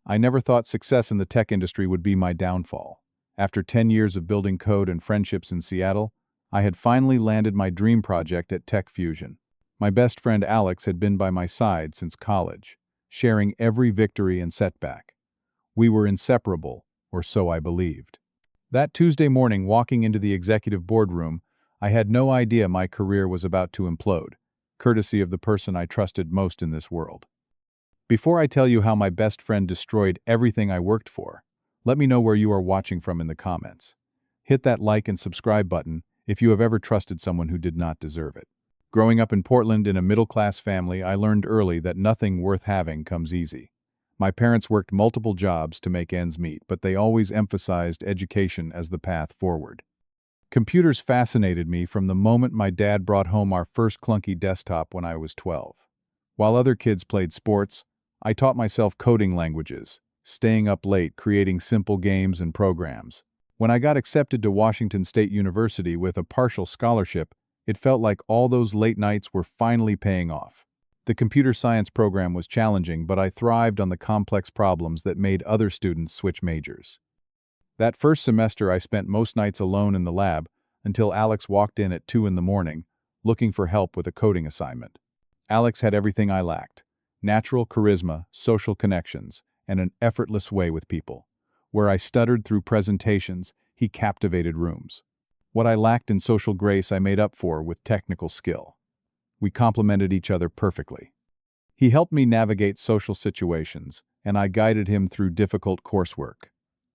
I never thought success in the tech industry would be my downfall. After 10 years of building code and friendships in Seattle, I had finally landed my dream project at Tech Fusion. My best friend Alex had been by my side since college, sharing every victory and setback. We were inseparable, or so I believed. That Tuesday morning, walking into the executive boardroom, I had no idea my career was about to implode, courtesy of the person I trusted most in this world. Before I tell you how my best friend destroyed everything I worked for, let me know where you are watching from in the comments. Hit that like and subscribe button if you have ever trusted someone who did not deserve it. Growing up in Portland in a middle-class family, I learned early that nothing worth having comes easy. My parents worked multiple jobs to make ends meet, but they always emphasized education as the path forward. Computers fascinated me from the moment my dad brought home our first clunky desktop when I was 12. While other kids played sports, I taught myself coding languages, staying up late creating simple games and programs. When I got accepted to Washington State University with a partial scholarship, it felt like all those late nights were finally paying off. The computer science program was challenging, but I thrived on the complex problems that made other students switch majors. That first semester I spent most nights alone in the lab until Alex walked in at 2 in the morning, looking for help with a coding assignment. Alex had everything I lacked: natural charisma, social connections, and an effortless way with people. Where I stuttered through presentations, he captivated rooms. What I lacked in social grace I made up for with technical skill. We complemented each other perfectly. He helped me navigate social situations, and I guided him through difficult coursework.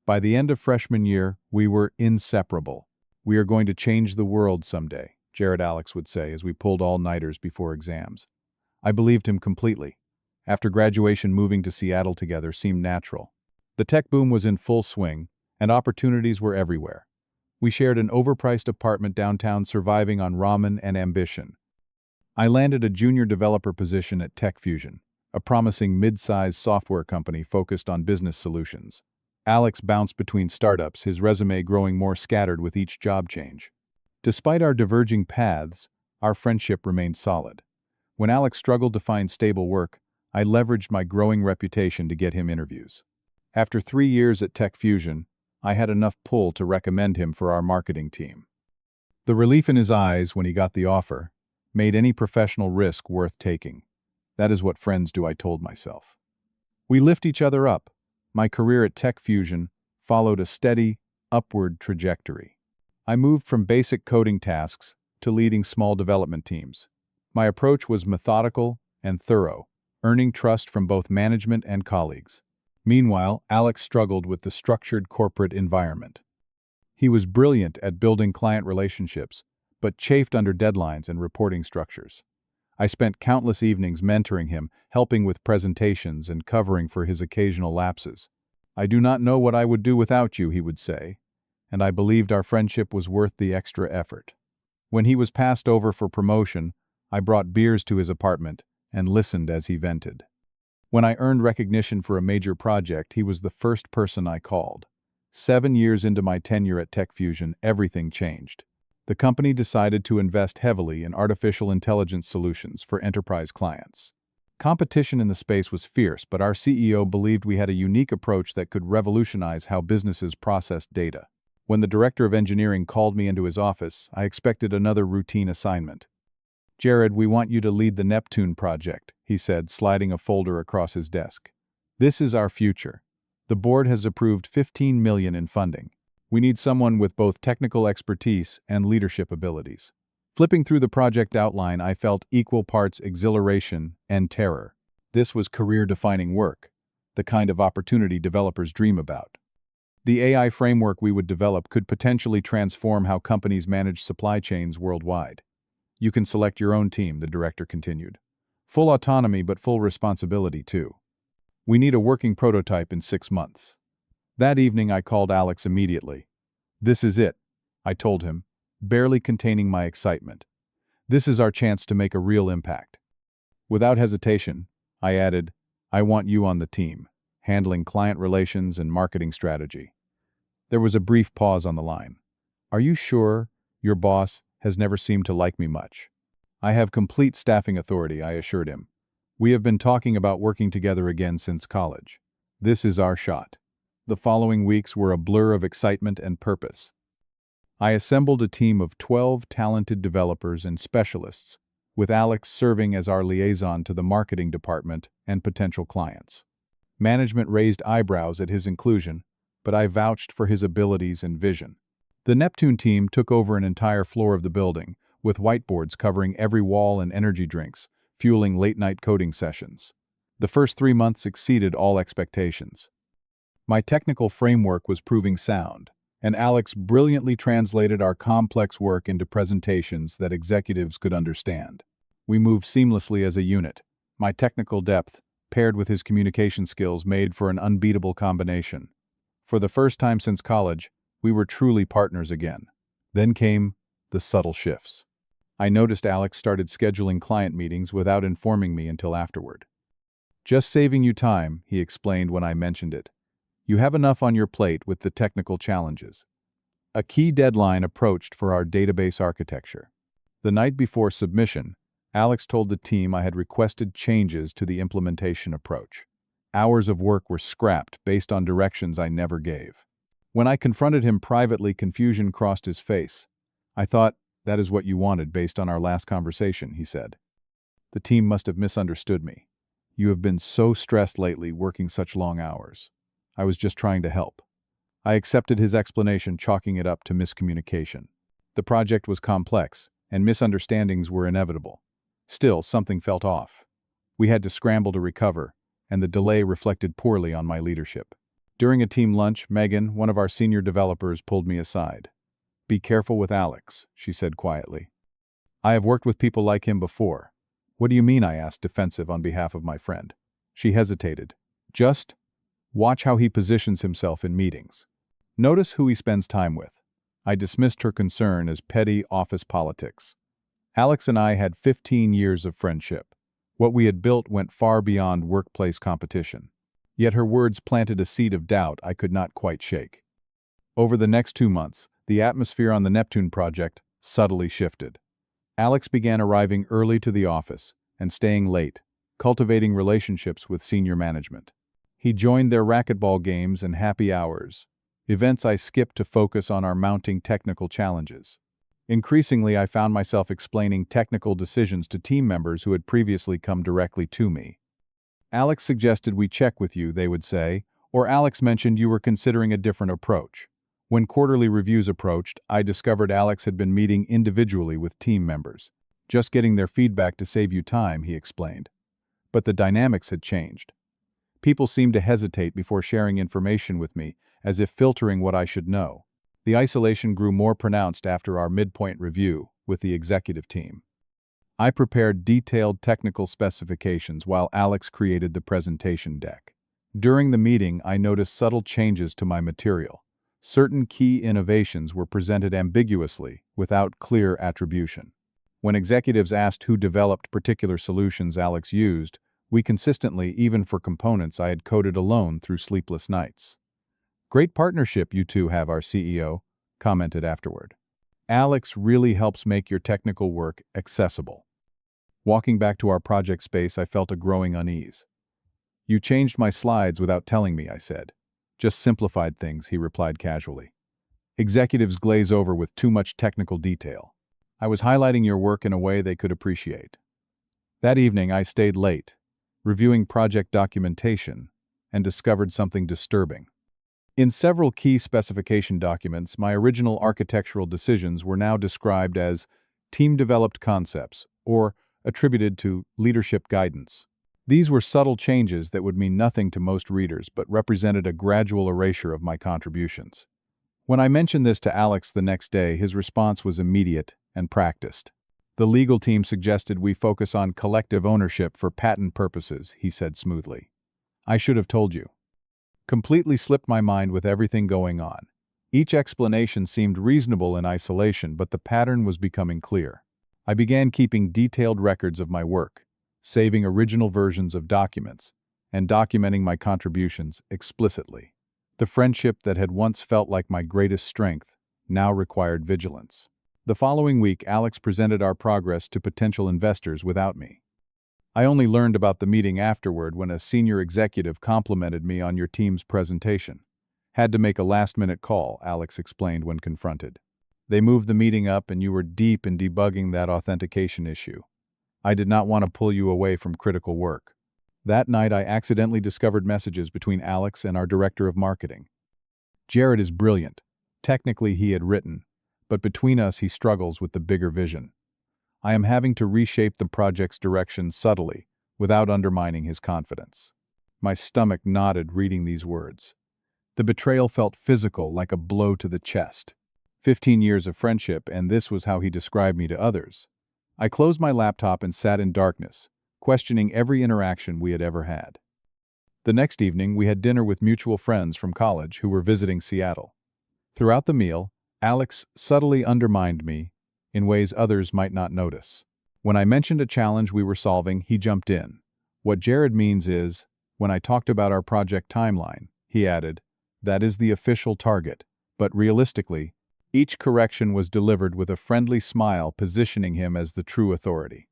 By the end of freshman year, we were inseparable. "We are going to change the world someday," Jared Alex would say as we pulled all-nighters before exams. I believed him completely. After graduation, moving to Seattle together seemed natural. The tech boom was in full swing, and opportunities were everywhere. We shared an overpriced apartment downtown, surviving on ramen and ambition. I landed a junior developer position at Tech Fusion, a promising mid-sized software company focused on business solutions. Alex bounced between startups, his resume growing more scattered with each job change. Despite our diverging paths, our friendship remained solid. When Alex struggled to find stable work, I leveraged my growing reputation to get him interviews. After 3 years at Tech Fusion, I had enough pull to recommend him for our marketing team. The relief in his eyes when he got the offer made any professional risk worth taking. That is what friends do, I told myself. We lift each other up. My career at Tech Fusion followed a steady, upward trajectory. I moved from basic coding tasks to leading small development teams. My approach was methodical and thorough, earning trust from both management and colleagues. Meanwhile, Alex struggled with the structured corporate environment. He was brilliant at building client relationships, but chafed under deadlines and reporting structures. I spent countless evenings mentoring him, helping with presentations and covering for his occasional lapses. "I do not know what I would do without you," he would say, and I believed our friendship was worth the extra effort. When he was passed over for promotion, I brought beers to his apartment and listened as he vented. When I earned recognition for a major project, he was the first person I called. 7 years into my tenure at Tech Fusion, everything changed. The company decided to invest heavily in artificial intelligence solutions for enterprise clients. Competition in the space was fierce, but our CEO believed we had a unique approach that could revolutionize how businesses processed data. When the director of engineering called me into his office, I expected another routine assignment. "Jared, we want you to lead the Neptune project," he said, sliding a folder across his desk. "This is our future. The board has approved $15 million in funding. We need someone with both technical expertise and leadership abilities." Flipping through the project outline, I felt equal parts exhilaration and terror. This was career-defining work, the kind of opportunity developers dream about. The AI framework we would develop could potentially transform how companies manage supply chains worldwide. "You can select your own team," the director continued. "Full autonomy, but full responsibility too. We need a working prototype in 6 months." That evening I called Alex immediately. "This is it," I told him, barely containing my excitement. "This is our chance to make a real impact." Without hesitation, I added, "I want you on the team, handling client relations and marketing strategy." There was a brief pause on the line. "Are you sure? Your boss has never seemed to like me much." "I have complete staffing authority," I assured him. "We have been talking about working together again since college. This is our shot. The following weeks were a blur of excitement and purpose. I assembled a team of 12 talented developers and specialists, with Alex serving as our liaison to the marketing department and potential clients. Management raised eyebrows at his inclusion, but I vouched for his abilities and vision. The Neptune team took over an entire floor of the building, with whiteboards covering every wall and energy drinks, fueling late-night coding sessions. The first 3 months exceeded all expectations. My technical framework was proving sound, and Alex brilliantly translated our complex work into presentations that executives could understand. We moved seamlessly as a unit. My technical depth, paired with his communication skills, made for an unbeatable combination. For the first time since college, we were truly partners again. Then came the subtle shifts. I noticed Alex started scheduling client meetings without informing me until afterward. "Just saving you time," he explained when I mentioned it. "You have enough on your plate with the technical challenges." A key deadline approached for our database architecture. The night before submission, Alex told the team I had requested changes to the implementation approach. Hours of work were scrapped based on directions I never gave. When I confronted him privately, confusion crossed his face. "I thought that is what you wanted based on our last conversation," he said. "The team must have misunderstood me. You have been so stressed lately, working such long hours. I was just trying to help." I accepted his explanation, chalking it up to miscommunication. The project was complex, and misunderstandings were inevitable. Still, something felt off. We had to scramble to recover, and the delay reflected poorly on my leadership. During a team lunch, Megan, one of our senior developers, pulled me aside. "Be careful with Alex," she said quietly. "I have worked with people like him before." "What do you mean?" I asked, defensive on behalf of my friend. She hesitated. "Just watch how he positions himself in meetings. Notice who he spends time with." I dismissed her concern as petty office politics. Alex and I had 15 years of friendship. What we had built went far beyond workplace competition. Yet her words planted a seed of doubt I could not quite shake. Over the next 2 months, the atmosphere on the Neptune project subtly shifted. Alex began arriving early to the office and staying late, cultivating relationships with senior management. He joined their racquetball games and happy hours, events I skipped to focus on our mounting technical challenges. Increasingly, I found myself explaining technical decisions to team members who had previously come directly to me. "Alex suggested we check with you," they would say, or "Alex mentioned you were considering a different approach." When quarterly reviews approached, I discovered Alex had been meeting individually with team members. "Just getting their feedback to save you time," he explained. But the dynamics had changed. People seemed to hesitate before sharing information with me, as if filtering what I should know. The isolation grew more pronounced after our midpoint review with the executive team. I prepared detailed technical specifications while Alex created the presentation deck. During the meeting, I noticed subtle changes to my material. Certain key innovations were presented ambiguously, without clear attribution. When executives asked who developed particular solutions Alex used, we consistently, even for components I had coded alone through sleepless nights. "Great partnership you two have," our CEO commented afterward. "Alex really helps make your technical work accessible." Walking back to our project space, I felt a growing unease. "You changed my slides without telling me," I said. "Just simplified things," he replied casually. "Executives glaze over with too much technical detail. I was highlighting your work in a way they could appreciate." That evening, I stayed late, reviewing project documentation, and discovered something disturbing. In several key specification documents, my original architectural decisions were now described as team-developed concepts, or attributed to leadership guidance. These were subtle changes that would mean nothing to most readers, but represented a gradual erasure of my contributions. When I mentioned this to Alex the next day, his response was immediate and practiced. "The legal team suggested we focus on collective ownership for patent purposes," he said smoothly. "I should have told you." Completely slipped my mind with everything going on. Each explanation seemed reasonable in isolation, but the pattern was becoming clear. I began keeping detailed records of my work, saving original versions of documents, and documenting my contributions explicitly. The friendship that had once felt like my greatest strength now required vigilance. The following week, Alex presented our progress to potential investors without me. I only learned about the meeting afterward when a senior executive complimented me on your team's presentation. Had to make a last-minute call, Alex explained when confronted. They moved the meeting up and you were deep in debugging that authentication issue. I did not want to pull you away from critical work. That night I accidentally discovered messages between Alex and our director of marketing. Jared is brilliant. Technically he had written, but between us he struggles with the bigger vision. I am having to reshape the project's direction subtly, without undermining his confidence. My stomach knotted reading these words. The betrayal felt physical, like a blow to the chest. 15 years of friendship, and this was how he described me to others. I closed my laptop and sat in darkness, questioning every interaction we had ever had. The next evening, we had dinner with mutual friends from college who were visiting Seattle. Throughout the meal, Alex subtly undermined me in ways others might not notice. When I mentioned a challenge we were solving, he jumped in. What Jared means is, when I talked about our project timeline, he added, that is the official target, but realistically, each correction was delivered with a friendly smile positioning him as the true authority.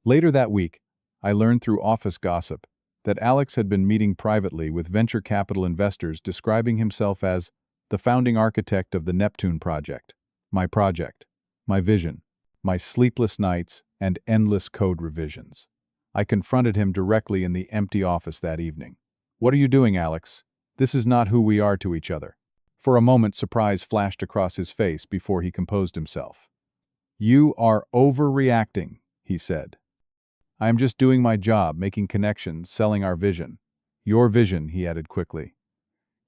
Later that week, I learned through office gossip that Alex had been meeting privately with venture capital investors describing himself as the founding architect of the Neptune project, my vision, my sleepless nights, and endless code revisions. I confronted him directly in the empty office that evening. What are you doing, Alex? This is not who we are to each other. For a moment, surprise flashed across his face before he composed himself. You are overreacting, he said. I am just doing my job, making connections, selling our vision. Your vision, he added quickly.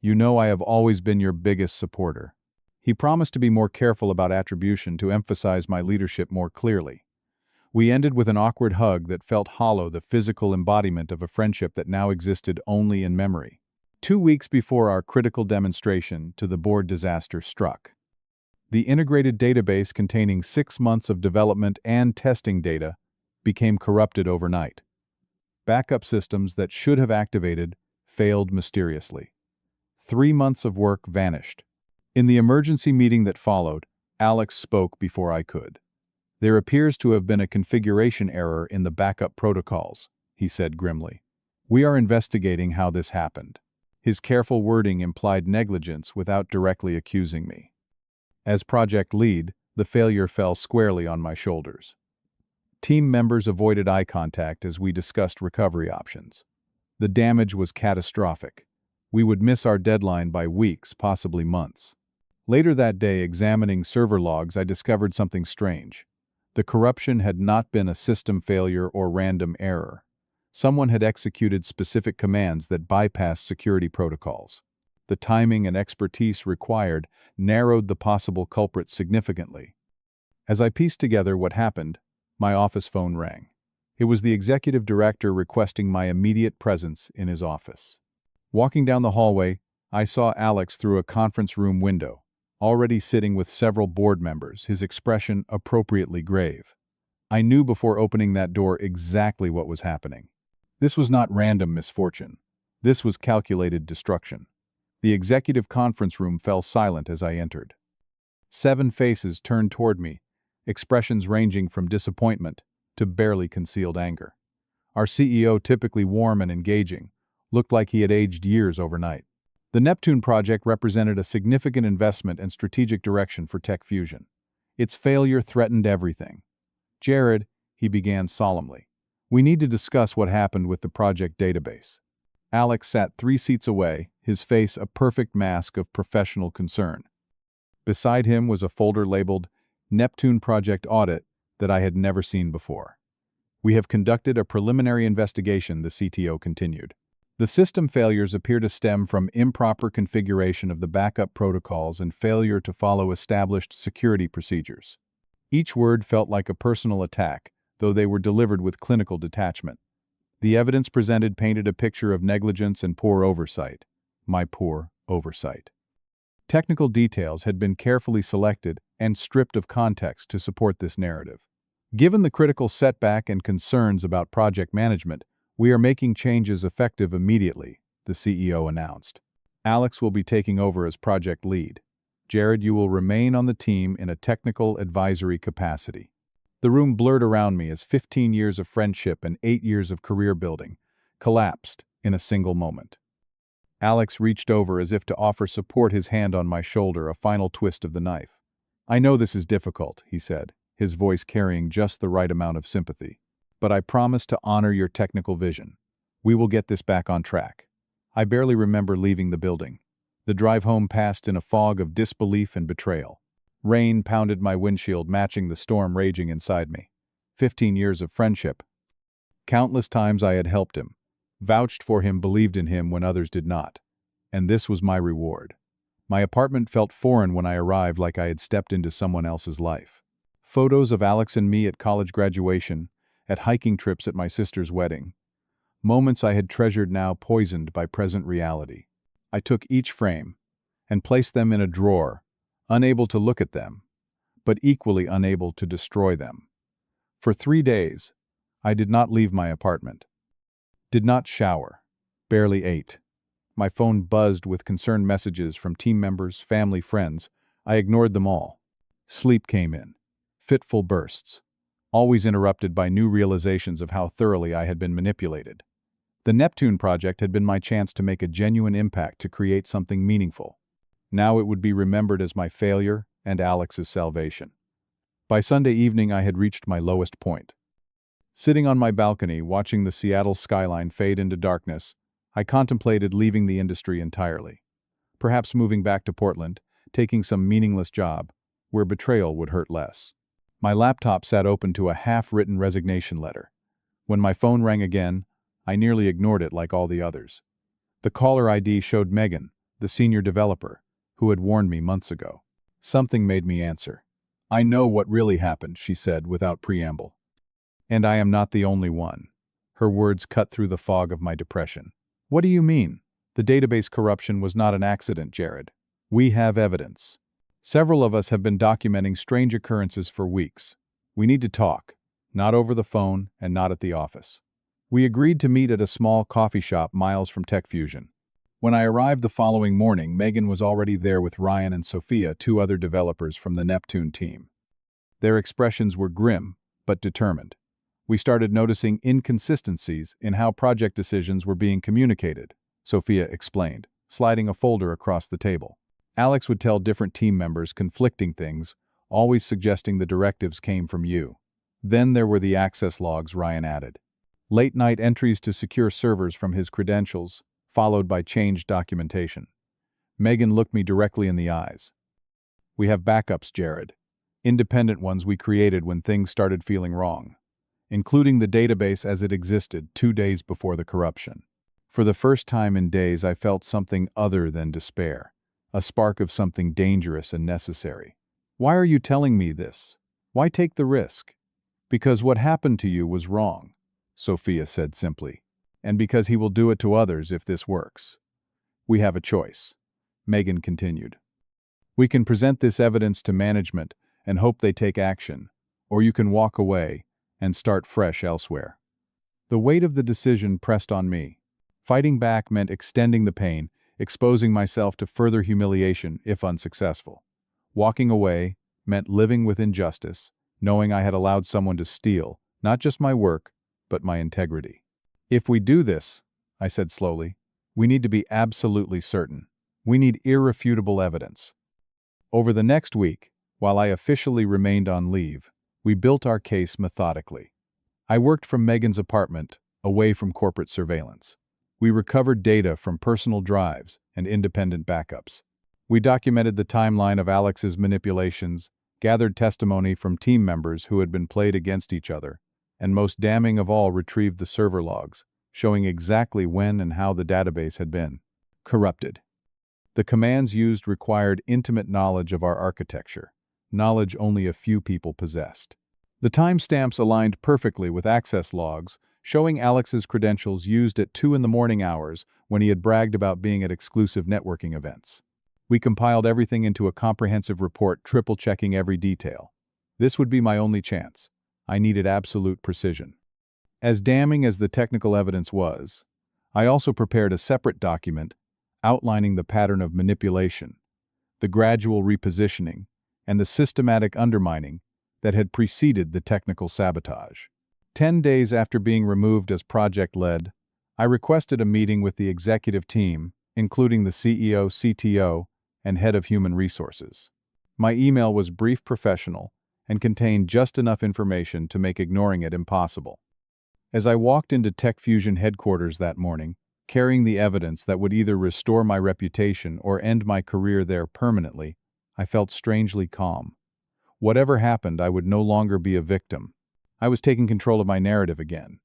You know I have always been your biggest supporter. He promised to be more careful about attribution to emphasize my leadership more clearly. We ended with an awkward hug that felt hollow, the physical embodiment of a friendship that now existed only in memory. 2 weeks before our critical demonstration to the board, disaster struck. The integrated database containing 6 months of development and testing data became corrupted overnight. Backup systems that should have activated failed mysteriously. 3 months of work vanished. In the emergency meeting that followed, Alex spoke before I could. There appears to have been a configuration error in the backup protocols, he said grimly. We are investigating how this happened. His careful wording implied negligence without directly accusing me. As project lead, the failure fell squarely on my shoulders. Team members avoided eye contact as we discussed recovery options. The damage was catastrophic. We would miss our deadline by weeks, possibly months. Later that day, examining server logs, I discovered something strange. The corruption had not been a system failure or random error. Someone had executed specific commands that bypassed security protocols. The timing and expertise required narrowed the possible culprit significantly. As I pieced together what happened, my office phone rang. It was the executive director requesting my immediate presence in his office. Walking down the hallway, I saw Alex through a conference room window, already sitting with several board members, his expression appropriately grave. I knew before opening that door exactly what was happening. This was not random misfortune. This was calculated destruction. The executive conference room fell silent as I entered. 7 faces turned toward me, expressions ranging from disappointment to barely concealed anger. Our CEO, typically warm and engaging, looked like he had aged years overnight. The Neptune project represented a significant investment and strategic direction for Tech Fusion. Its failure threatened everything. Jared, he began solemnly, we need to discuss what happened with the project database. Alex sat 3 seats away, his face a perfect mask of professional concern. Beside him was a folder labeled Neptune Project Audit that I had never seen before. We have conducted a preliminary investigation, the CTO continued. The system failures appear to stem from improper configuration of the backup protocols and failure to follow established security procedures. Each word felt like a personal attack, though they were delivered with clinical detachment. The evidence presented painted a picture of negligence and poor oversight. My poor oversight. Technical details had been carefully selected and stripped of context to support this narrative. Given the critical setback and concerns about project management, we are making changes effective immediately, the CEO announced. Alex will be taking over as project lead. Jared, you will remain on the team in a technical advisory capacity. The room blurred around me as 15 years of friendship and 8 years of career building collapsed in a single moment. Alex reached over as if to offer support, his hand on my shoulder, a final twist of the knife. "I know this is difficult," he said, his voice carrying just the right amount of sympathy. "But I promise to honor your technical vision. We will get this back on track." I barely remember leaving the building. The drive home passed in a fog of disbelief and betrayal. Rain pounded my windshield, matching the storm raging inside me. 15 years of friendship. Countless times I had helped him, vouched for him, believed in him when others did not. And this was my reward. My apartment felt foreign when I arrived, like I had stepped into someone else's life. Photos of Alex and me at college graduation, at hiking trips, at my sister's wedding. Moments I had treasured now poisoned by present reality. I took each frame and placed them in a drawer, unable to look at them, but equally unable to destroy them. For 3 days, I did not leave my apartment. Did not shower. Barely ate. My phone buzzed with concerned messages from team members, family, friends. I ignored them all. Sleep came in. Fitful bursts. Always interrupted by new realizations of how thoroughly I had been manipulated. The Neptune project had been my chance to make a genuine impact, to create something meaningful. Now it would be remembered as my failure and Alex's salvation. By Sunday evening, I had reached my lowest point. Sitting on my balcony, watching the Seattle skyline fade into darkness, I contemplated leaving the industry entirely. Perhaps moving back to Portland, taking some meaningless job, where betrayal would hurt less. My laptop sat open to a half-written resignation letter. When my phone rang again, I nearly ignored it like all the others. The caller ID showed Megan, the senior developer, who had warned me months ago. Something made me answer. "I know what really happened," she said without preamble. "And I am not the only one." Her words cut through the fog of my depression. "What do you mean? The database corruption was not an accident, Jared. We have evidence. Several of us have been documenting strange occurrences for weeks. We need to talk, not over the phone and not at the office." We agreed to meet at a small coffee shop miles from Tech Fusion. When I arrived the following morning, Megan was already there with Ryan and Sophia, 2 other developers from the Neptune team. Their expressions were grim, but determined. We started noticing inconsistencies in how project decisions were being communicated, Sophia explained, sliding a folder across the table. Alex would tell different team members conflicting things, always suggesting the directives came from you. Then there were the access logs, Ryan added. Late-night entries to secure servers from his credentials, followed by changed documentation. Megan looked me directly in the eyes. "We have backups, Jared. Independent ones we created when things started feeling wrong, including the database as it existed 2 days before the corruption." For the first time in days, I felt something other than despair, a spark of something dangerous and necessary. "Why are you telling me this? Why take the risk?" "Because what happened to you was wrong," Sophia said simply. "And because he will do it to others if this works." "We have a choice," Megan continued. "We can present this evidence to management and hope they take action, or you can walk away and start fresh elsewhere." The weight of the decision pressed on me. Fighting back meant extending the pain, exposing myself to further humiliation if unsuccessful. Walking away meant living with injustice, knowing I had allowed someone to steal, not just my work, but my integrity. "If we do this," I said slowly, "we need to be absolutely certain. We need irrefutable evidence." Over the next week, while I officially remained on leave, we built our case methodically. I worked from Megan's apartment, away from corporate surveillance. We recovered data from personal drives and independent backups. We documented the timeline of Alex's manipulations, gathered testimony from team members who had been played against each other, and most damning of all, retrieved the server logs, showing exactly when and how the database had been corrupted. The commands used required intimate knowledge of our architecture, knowledge only a few people possessed. The timestamps aligned perfectly with access logs, showing Alex's credentials used at 2 in the morning hours when he had bragged about being at exclusive networking events. We compiled everything into a comprehensive report, triple-checking every detail. This would be my only chance. I needed absolute precision. As damning as the technical evidence was, I also prepared a separate document outlining the pattern of manipulation, the gradual repositioning, and the systematic undermining that had preceded the technical sabotage. 10 days after being removed as project lead, I requested a meeting with the executive team, including the CEO, CTO, and head of human resources. My email was brief, professional, and contained just enough information to make ignoring it impossible. As I walked into Tech Fusion headquarters that morning, carrying the evidence that would either restore my reputation or end my career there permanently, I felt strangely calm. Whatever happened, I would no longer be a victim. I was taking control of my narrative again.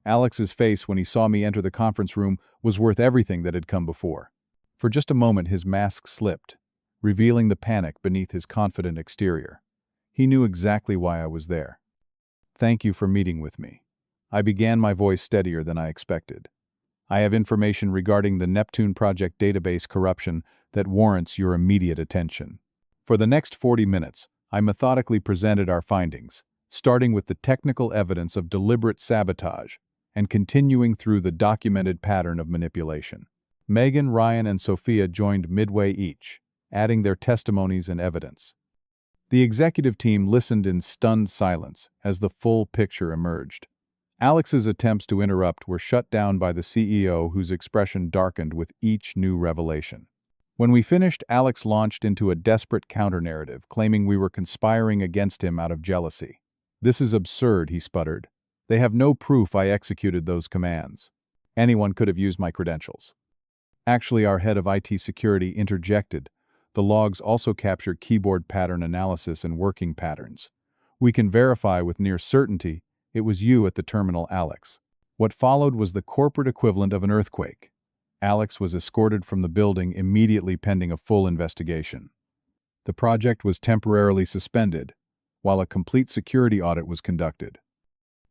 Alex's face when he saw me enter the conference room was worth everything that had come before. For just a moment his mask slipped, revealing the panic beneath his confident exterior. He knew exactly why I was there. "Thank you for meeting with me." I began, my voice steadier than I expected. "I have information regarding the Neptune Project database corruption that warrants your immediate attention." For the next 40 minutes, I methodically presented our findings, starting with the technical evidence of deliberate sabotage and continuing through the documented pattern of manipulation. Megan, Ryan, and Sophia joined midway each, adding their testimonies and evidence. The executive team listened in stunned silence as the full picture emerged. Alex's attempts to interrupt were shut down by the CEO, whose expression darkened with each new revelation. When we finished, Alex launched into a desperate counter-narrative, claiming we were conspiring against him out of jealousy. "This is absurd," he sputtered. "They have no proof I executed those commands. Anyone could have used my credentials." Actually, our head of IT security interjected. "The logs also capture keyboard pattern analysis and working patterns. We can verify with near certainty it was you at the terminal, Alex." What followed was the corporate equivalent of an earthquake. Alex was escorted from the building immediately, pending a full investigation. The project was temporarily suspended, while a complete security audit was conducted.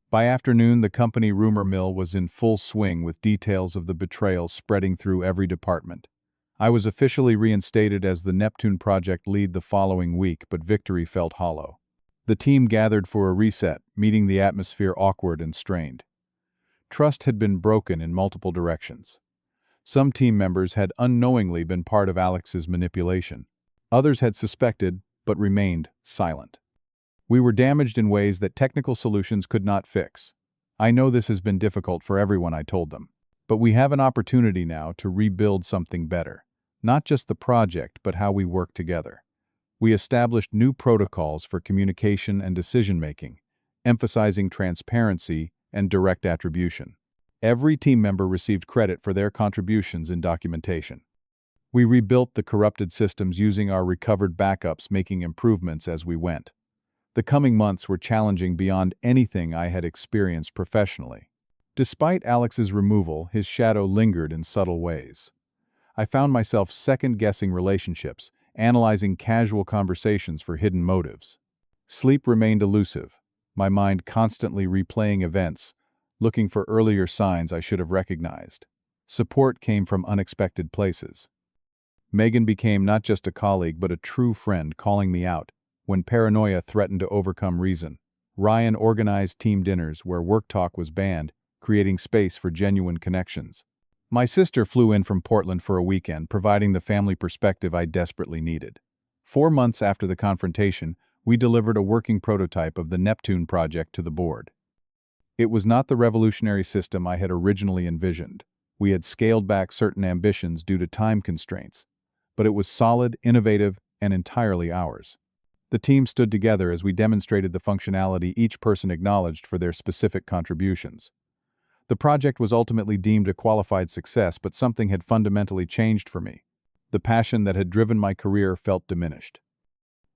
By afternoon, the company rumor mill was in full swing, with details of the betrayal spreading through every department. I was officially reinstated as the Neptune Project lead the following week, but victory felt hollow. The team gathered for a reset, meeting the atmosphere awkward and strained. Trust had been broken in multiple directions. Some team members had unknowingly been part of Alex's manipulation. Others had suspected, but remained silent. We were damaged in ways that technical solutions could not fix. "I know this has been difficult for everyone," I told them. "But we have an opportunity now to rebuild something better. Not just the project, but how we work together." We established new protocols for communication and decision-making, emphasizing transparency and direct attribution. Every team member received credit for their contributions in documentation. We rebuilt the corrupted systems using our recovered backups, making improvements as we went. The coming months were challenging beyond anything I had experienced professionally. Despite Alex's removal, his shadow lingered in subtle ways. I found myself second-guessing relationships, analyzing casual conversations for hidden motives. Sleep remained elusive, my mind constantly replaying events, looking for earlier signs I should have recognized. Support came from unexpected places. Megan became not just a colleague but a true friend, calling me out when paranoia threatened to overcome reason. Ryan organized team dinners where work talk was banned, creating space for genuine connections. My sister flew in from Portland for a weekend, providing the family perspective I desperately needed. 4 months after the confrontation, we delivered a working prototype of the Neptune project to the board. It was not the revolutionary system I had originally envisioned. We had scaled back certain ambitions due to time constraints, but it was solid, innovative, and entirely ours. The team stood together as we demonstrated the functionality each person acknowledged for their specific contributions. The project was ultimately deemed a qualified success, but something had fundamentally changed for me. The passion that had driven my career felt diminished.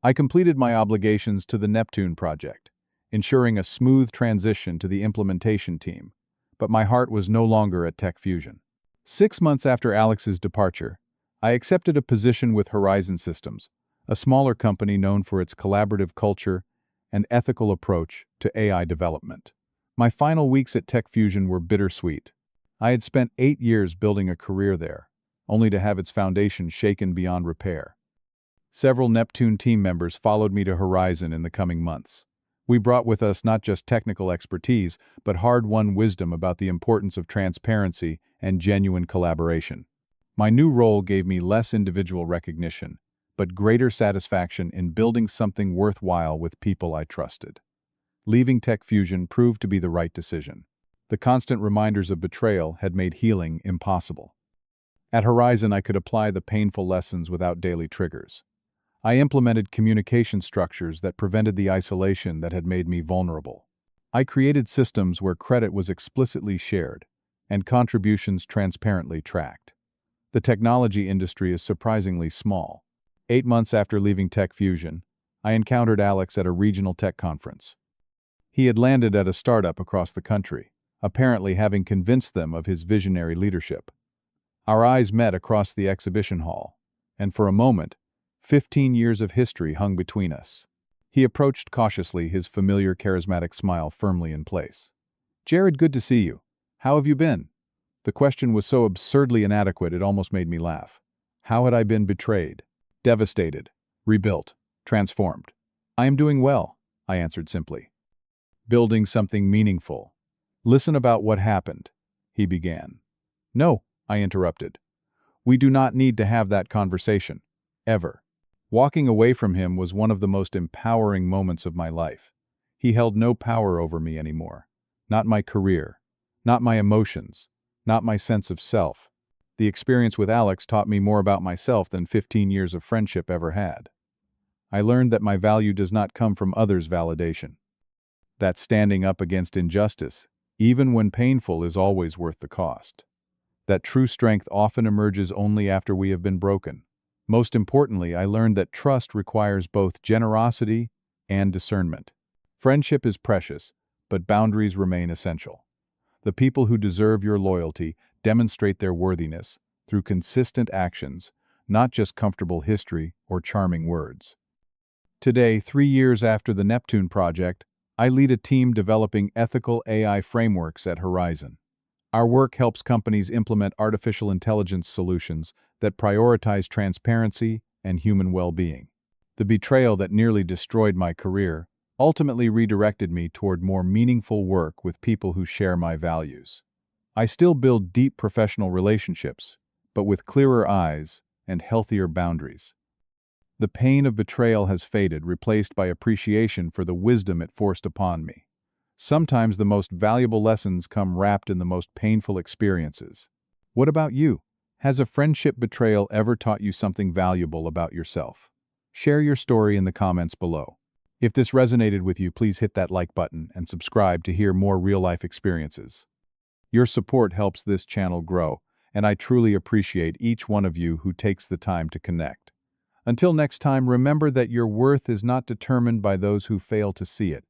I completed my obligations to the Neptune project, ensuring a smooth transition to the implementation team, but my heart was no longer at Tech Fusion. 6 months after Alex's departure, I accepted a position with Horizon Systems, a smaller company known for its collaborative culture and ethical approach to AI development. My final weeks at Tech Fusion were bittersweet. I had spent 8 years building a career there, only to have its foundation shaken beyond repair. Several Neptune team members followed me to Horizon in the coming months. We brought with us not just technical expertise, but hard-won wisdom about the importance of transparency and genuine collaboration. My new role gave me less individual recognition, but greater satisfaction in building something worthwhile with people I trusted. Leaving Tech Fusion proved to be the right decision. The constant reminders of betrayal had made healing impossible. At Horizon, I could apply the painful lessons without daily triggers. I implemented communication structures that prevented the isolation that had made me vulnerable. I created systems where credit was explicitly shared and contributions transparently tracked. The technology industry is surprisingly small. 8 months after leaving Tech Fusion, I encountered Alex at a regional tech conference. He had landed at a startup across the country, apparently having convinced them of his visionary leadership. Our eyes met across the exhibition hall, and for a moment, 15 years of history hung between us. He approached cautiously, his familiar charismatic smile firmly in place. "Jared, good to see you. How have you been?" The question was so absurdly inadequate it almost made me laugh. How had I been betrayed? Devastated, rebuilt, transformed. "I am doing well," I answered simply. "Building something meaningful. Listen about what happened," he began. "No," I interrupted. "We do not need to have that conversation. Ever." Walking away from him was one of the most empowering moments of my life. He held no power over me anymore. Not my career. Not my emotions. Not my sense of self. The experience with Alex taught me more about myself than 15 years of friendship ever had. I learned that my value does not come from others' validation. That standing up against injustice, even when painful, is always worth the cost. That true strength often emerges only after we have been broken. Most importantly, I learned that trust requires both generosity and discernment. Friendship is precious, but boundaries remain essential. The people who deserve your loyalty demonstrate their worthiness through consistent actions, not just comfortable history or charming words. Today, 3 years after the Neptune project, I lead a team developing ethical AI frameworks at Horizon. Our work helps companies implement artificial intelligence solutions that prioritize transparency and human well-being. The betrayal that nearly destroyed my career ultimately redirected me toward more meaningful work with people who share my values. I still build deep professional relationships, but with clearer eyes and healthier boundaries. The pain of betrayal has faded, replaced by appreciation for the wisdom it forced upon me. Sometimes the most valuable lessons come wrapped in the most painful experiences. What about you? Has a friendship betrayal ever taught you something valuable about yourself? Share your story in the comments below. If this resonated with you, please hit that like button and subscribe to hear more real-life experiences. Your support helps this channel grow, and I truly appreciate each one of you who takes the time to connect. Until next time, remember that your worth is not determined by those who fail to see it,